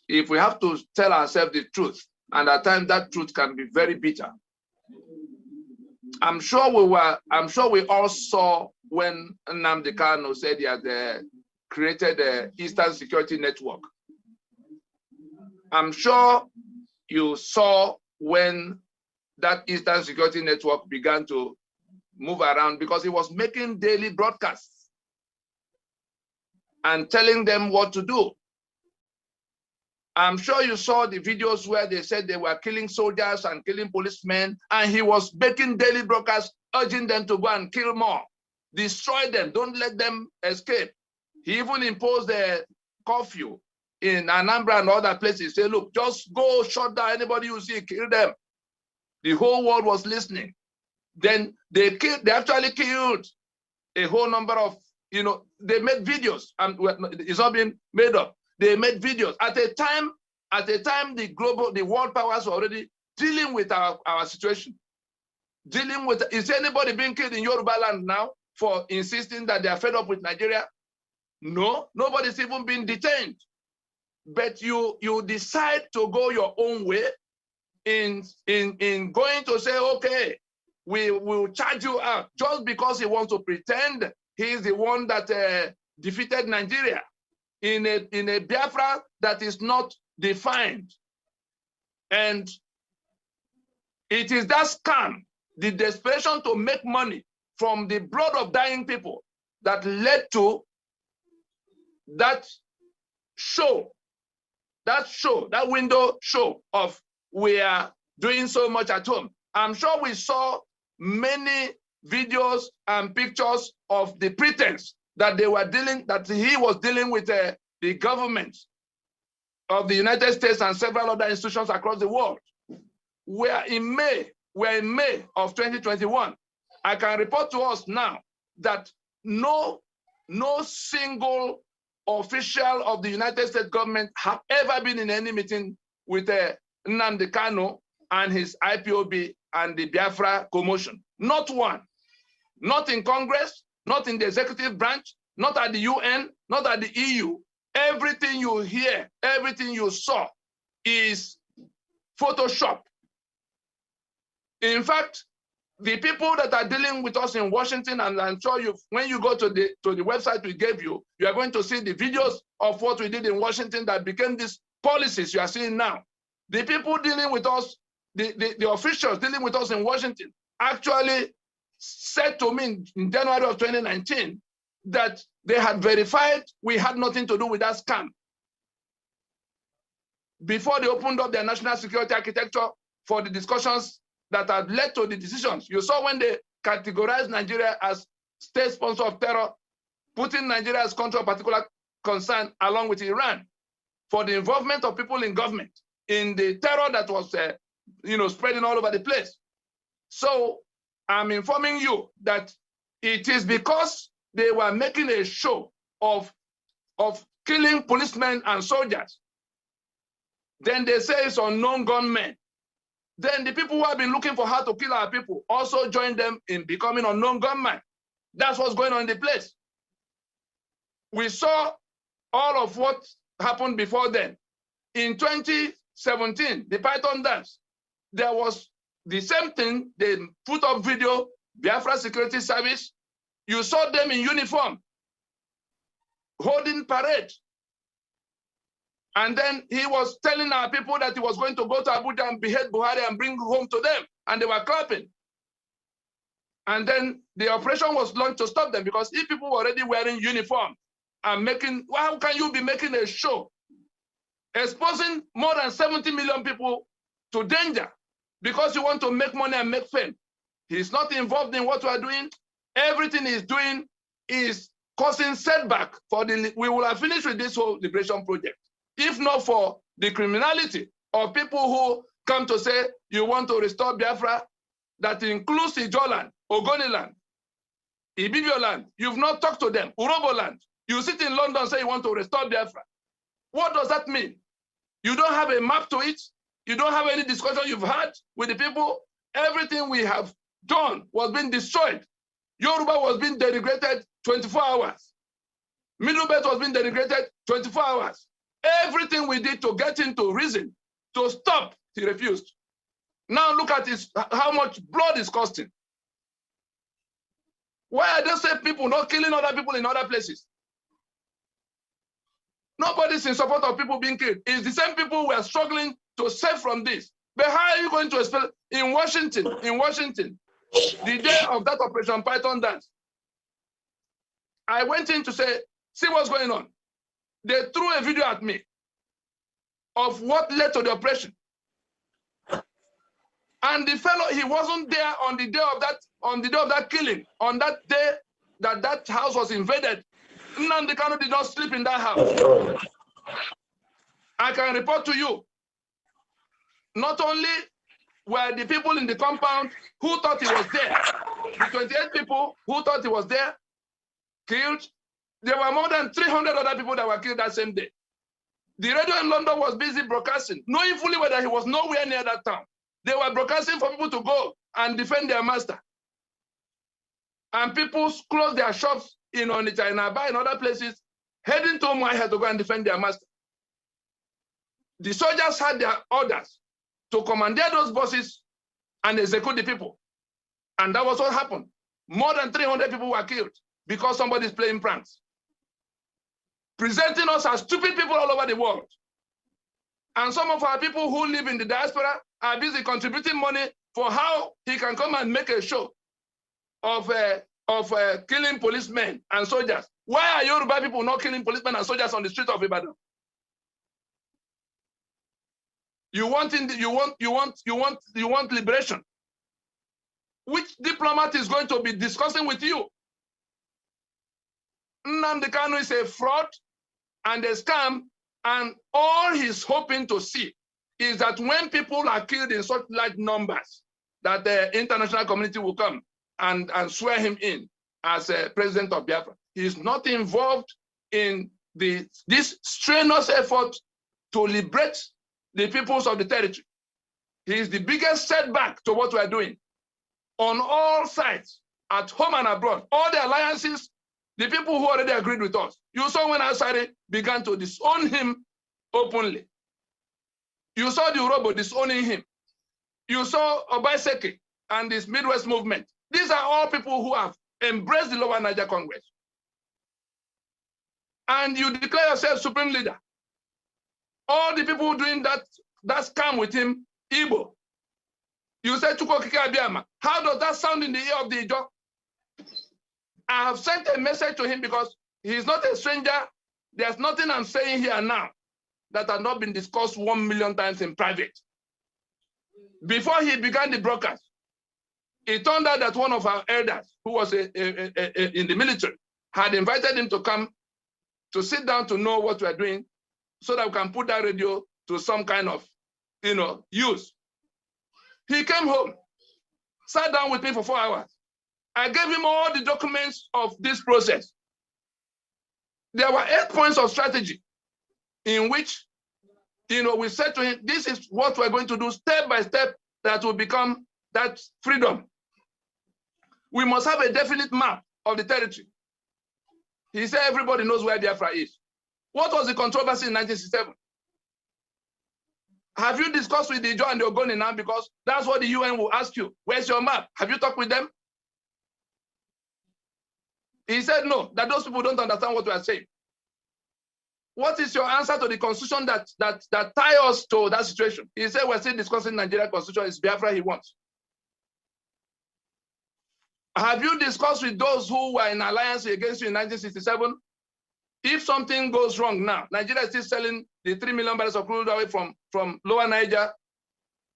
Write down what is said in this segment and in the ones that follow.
if we have to tell ourselves the truth, and at times that truth can be very bitter. I'm sure we all saw when Nnadi Kanu said he had created the Eastern Security Network. I'm sure you saw when that Eastern Security Network began to move around, because he was making daily broadcasts and telling them what to do. I'm sure you saw the videos where they said they were killing soldiers and killing policemen, and he was making daily broadcasts urging them to go and kill more, destroy them, don't let them escape. He even imposed a curfew in Anambra and other places. Say, look, just go shut down anybody you see, kill them. The whole world was listening. Then they actually killed a whole number of, they made videos, and it's not being made up. They made videos at a time the world powers were already dealing with our situation. Is anybody being killed in Yoruba land now for insisting that they are fed up with Nigeria? No, nobody's even been detained. But you decide to go your own way in going to say, okay, we will charge you out just because he wants to pretend he's the one that defeated Nigeria in a Biafra that is not defined. And it is that scam, the desperation to make money from the blood of dying people, that led to that window show of we are doing so much at home. I'm sure we saw many videos and pictures of the pretense that he was dealing with the government of the United States and several other institutions across the world. We're in May of 2021. I can report to us now that no single official of the United States government have ever been in any meeting with Nnadi Kanu and his IPOB and the Biafra commotion. Not one. Not in Congress, not in the executive branch, not at the UN, not at the EU. Everything you hear, everything you saw is Photoshop. In fact, the people that are dealing with us in Washington, and I'm sure when you go to the website we gave you, you are going to see the videos of what we did in Washington that became these policies you are seeing now. The people dealing with us, the officials dealing with us in Washington, actually said to me in January of 2019 that they had verified we had nothing to do with that scam before they opened up their national security architecture for the discussions that had led to the decisions. You saw when they categorized Nigeria as state sponsor of terror, putting Nigeria as country of particular concern along with Iran for the involvement of people in government in the terror that was spreading all over the place. So I'm informing you that it is because they were making a show of killing policemen and soldiers. Then they say it's unknown gunmen. Then the people who have been looking for how to kill our people also join them in becoming unknown gunmen. That's what's going on in the place. We saw all of what happened before then. In 2017, the Python dance, there was the same thing. They put up video, Biafra Security Service. You saw them in uniform, holding parade. And then he was telling our people that he was going to go to Abuja and behead Buhari and bring home to them. And they were clapping. And then the operation was launched to stop them, because if people were already wearing uniform and how can you be making a show exposing more than 70 million people to danger because you want to make money and make fame? He's not involved in what we are doing. Everything he's doing is causing setback for we will have finished with this whole liberation project, if not for the criminality of people who come to say you want to restore Biafra, that includes Ijoland, Ogoniland, Ibibioland. You've not talked to them, Uroboland. You sit in London and say you want to restore Biafra. What does that mean? You don't have a map to it. You don't have any discussion you've had with the people. Everything we have done was being destroyed. Yoruba was being denigrated 24 hours. Middle Belt was being denigrated 24 hours. Everything we did to get him to reason, to stop, he refused. Now look at how much blood is costing. Why are those people not killing other people in other places? Nobody's in support of people being killed. It's the same people who are struggling to save from this. But how are you going to explain in Washington, the day of that Operation Python dance? I went in to say, see what's going on. They threw a video at me of what led to the operation. And the fellow, he wasn't there on the day of that killing, on that day that house was invaded. Nnadi Kanu did not sleep in that house. I can report to you, not only were the people in the compound who thought he was there, the 28 people who thought he was there, killed, there were more than 300 other people that were killed that same day. The radio in London was busy broadcasting, knowing fully well that he was nowhere near that town. They were broadcasting for people to go and defend their master. And people closed their shops in Onitsha, in Aba, in other places, heading to Umuahia to go and defend their master. The soldiers had their orders to commandeer those buses and execute the people. And that was what happened. More than 300 people were killed because somebody's playing pranks, presenting us as stupid people all over the world. And some of our people who live in the diaspora are busy contributing money for how he can come and make a show of killing policemen and soldiers. Why are Yoruba people not killing policemen and soldiers on the street of Ibadan? You want liberation. Which diplomat is going to be discussing with you? Nnadi Kanu is a fraud and a scam, and all he's hoping to see is that when people are killed in such large numbers, that the international community will come and swear him in as a president of Biafra. He's not involved in this strenuous effort to liberate the peoples of the territory. He is the biggest setback to what we are doing on all sides, at home and abroad. All the alliances, the people who already agreed with us. You saw when Asari began to disown him openly. You saw the Urobo disowning him. You saw Obaiseke and this Midwest movement. These are all people who have embraced the Lower Niger Congress. And you declare yourself supreme leader. All the people doing that scam with him, Igbo. You said Chukwokike Abiyama. How does that sound in the ear of the Ijo? I have sent a message to him because he's not a stranger. There's nothing I'm saying here now that has not been discussed 1 million times in private. Before he began the broadcast, it turned out that one of our elders, who was in the military, had invited him to come to sit down to know what we are doing so that we can put that radio to some kind of, use. He came home, sat down with me for 4 hours. I gave him all the documents of this process. There were 8 points of strategy in which, we said to him, this is what we're going to do step by step that will become that freedom. We must have a definite map of the territory. He said everybody knows where Biafra is. What was the controversy in 1967? Have you discussed with the Ijo and the Ogoni now? Because that's what the UN will ask you. Where's your map? Have you talked with them? He said no, that those people don't understand what we are saying. What is your answer to the constitution that tie us to that situation? He said we're still discussing Nigerian constitution. It's Biafra he wants. Have you discussed with those who were in alliance against you in 1967? If something goes wrong now, Nigeria is still selling the 3 million barrels of crude oil from Lower Niger.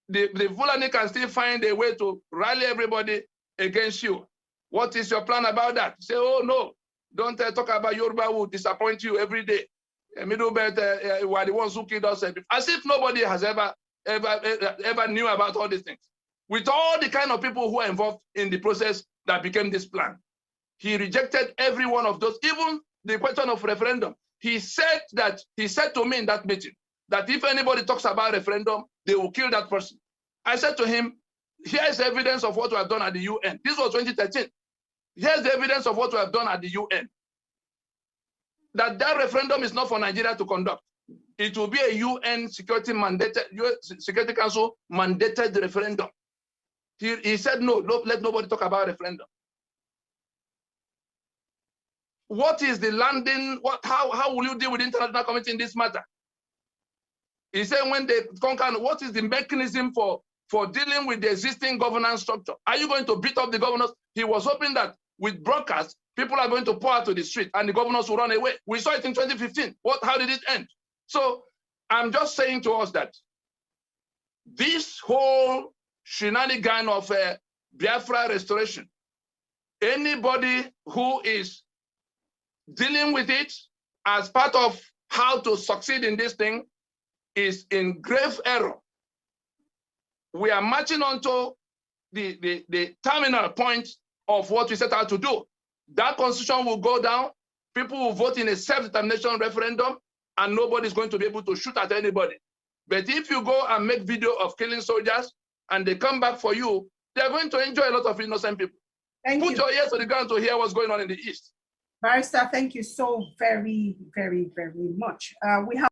The Fulani can still find a way to rally everybody against you. What is your plan about that? Say, oh no, don't talk about Yoruba who disappoint you every day. Middle belt were the ones who killed us. As if nobody has ever knew about all these things. With all the kind of people who are involved in the process that became this plan. He rejected every one of those, even the question of referendum. He said to me in that meeting that if anybody talks about referendum, they will kill that person. I said to him, here's evidence of what we have done at the UN. This was 2013. Here's the evidence of what we have done at the UN. That referendum is not for Nigeria to conduct. it will be a UN Security Council mandated referendum. He said, no, let nobody talk about referendum. What is the landing? How will you deal with the international community in this matter? He said when they conquer, what is the mechanism for dealing with the existing governance structure? Are you going to beat up the governors? He was hoping that with broadcasts, people are going to pour out to the street and the governors will run away. We saw it in 2015. How did it end? So I'm just saying to us that this whole shenanigan of Biafra restoration, anybody who is dealing with it as part of how to succeed in this thing is in grave error. We are marching on to the terminal point of what we set out to do. That constitution will go down, people will vote in a self-determination referendum, and nobody's going to be able to shoot at anybody. But if you go and make video of killing soldiers and they come back for you, they're going to enjoy a lot of innocent people. Put your ears to the ground to hear what's going on in the East. Barrister, thank you so very, very, very much. We have